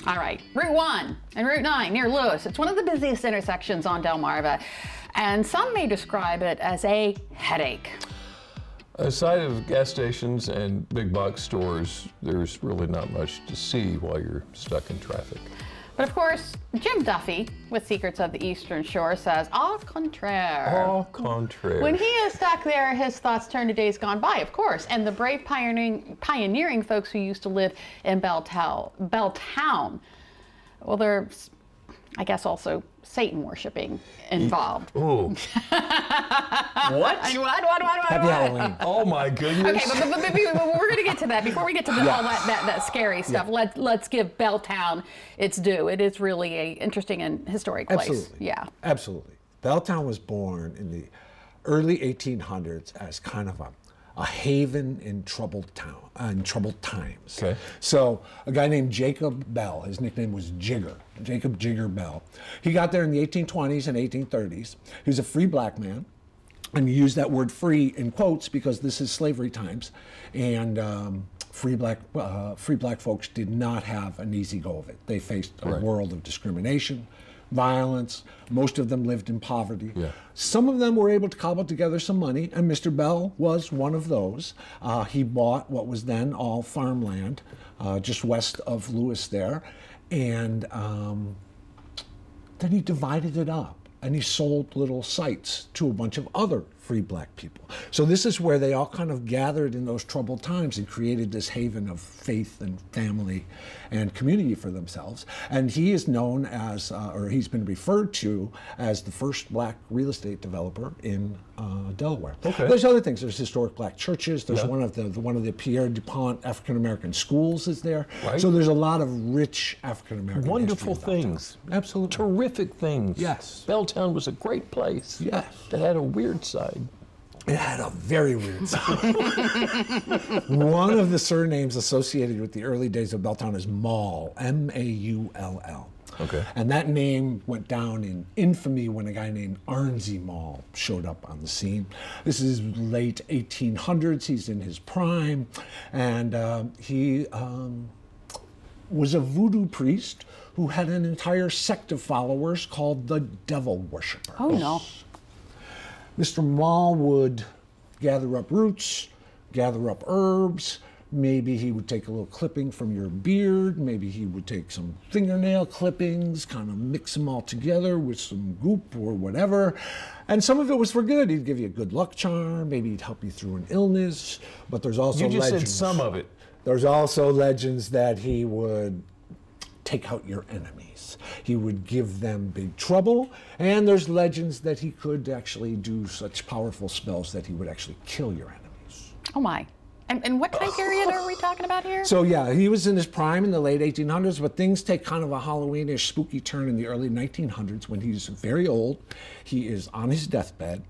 All right, Route 1 and Route 9 near Lewis. It's one of the busiest intersections on Delmarva, and some may describe it as a headache. Aside of gas stations and big box stores, there's really not much to see while you're stuck in traffic. But of course, Jim Duffy with Secrets of the Eastern Shore says, au contraire. Au contraire. When he is stuck there, his thoughts turn to days gone by, of course, and the brave pioneering folks who used to live in Belltown. Well, there's, I guess, also Satan worshiping involved. Ooh. What? Happy Halloween. Oh my goodness. Okay, but we're going to get to that. Before we get to all that scary stuff, let's give Belltown its due. It is really an interesting and historic place. Absolutely. Yeah. Absolutely. Belltown was born in the early 1800s as kind of a haven in troubled times. Okay. So a guy named Jacob Bell, his nickname was Jigger, Jacob Jigger Bell. He got there in the 1820s and 1830s. He was a free black man. And you use that word free in quotes because this is slavery times. And free black folks did not have an easy go of it. They faced a world of discrimination, violence. Most of them lived in poverty. Yeah. Some of them were able to cobble together some money, and Mr. Bell was one of those. He bought what was then all farmland just west of Lewis there, and then he divided it up, and he sold little sites to a bunch of other free black people. So this is where they all kind of gathered in those troubled times and created this haven of faith and family and community for themselves. And he is known as, or he's been referred to as the first black real estate developer in Delaware. Okay. There's other things. There's historic black churches. There's one of the Pierre DuPont African American schools is there. Right. So there's a lot of rich African American Wonderful things. Absolutely. Terrific things. Yes. Belltown was a great place. Yes. That had a weird side. It had a very weird side. One of the surnames associated with the early days of Belltown is Maull, M-A-U-L-L. Okay. And that name went down in infamy when a guy named Arnsey Maull showed up on the scene. This is late 1800s. He's in his prime, and he was a voodoo priest who had an entire sect of followers called the Devil Worshipers. Oh, no. Mr. Maull would gather up roots, gather up herbs. Maybe he would take a little clipping from your beard. Maybe he would take some fingernail clippings, kind of mix them all together with some goop or whatever. And some of it was for good. He'd give you a good luck charm. Maybe he'd help you through an illness. But there's also You just legends. said some of it. There's also legends that he would take out your enemies. He would give them big trouble, and there's legends that he could actually do such powerful spells that he would actually kill your enemies. Oh my. And what time period are we talking about here? So yeah, he was in his prime in the late 1800s, but things take kind of a Halloweenish spooky turn in the early 1900s when he's very old. He is on his deathbed.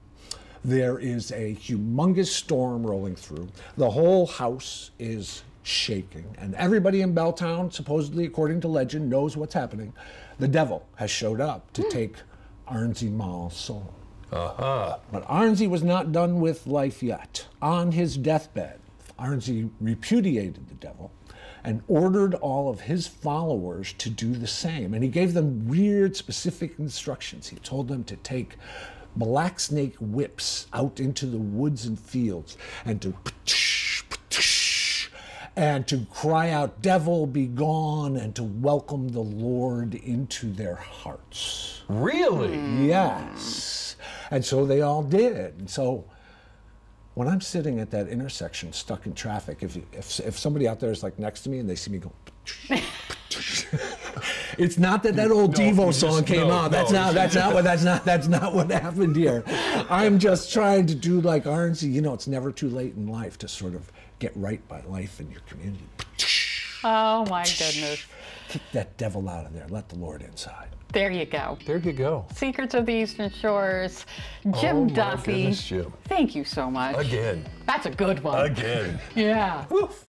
There is a humongous storm rolling through. The whole house is shaking, and everybody in Belltown, supposedly according to legend, knows what's happening. The devil has showed up to take Arnsey Maull's soul. But Arnsey was not done with life yet. On his deathbed, Arnsey repudiated the devil and ordered all of his followers to do the same. And he gave them weird, specific instructions. He told them to take black snake whips out into the woods and fields and to cry out, "Devil, be gone," and to welcome the Lord into their hearts. Really? Yes. And so they all did. And so when I'm sitting at that intersection stuck in traffic, if somebody out there is like next to me and they see me go, it's not that old Devo song came on. That's not what happened here. I'm just trying to do like Arnsey. You know, it's never too late in life to sort of get right by life in your community. Oh my goodness. Kick that devil out of there. Let the Lord inside. There you go. There you go. Secrets of the Eastern Shores. Jim Oh my Duffy. goodness, Jim. Thank you so much. Again. That's a good one. Again. Yeah. Woof.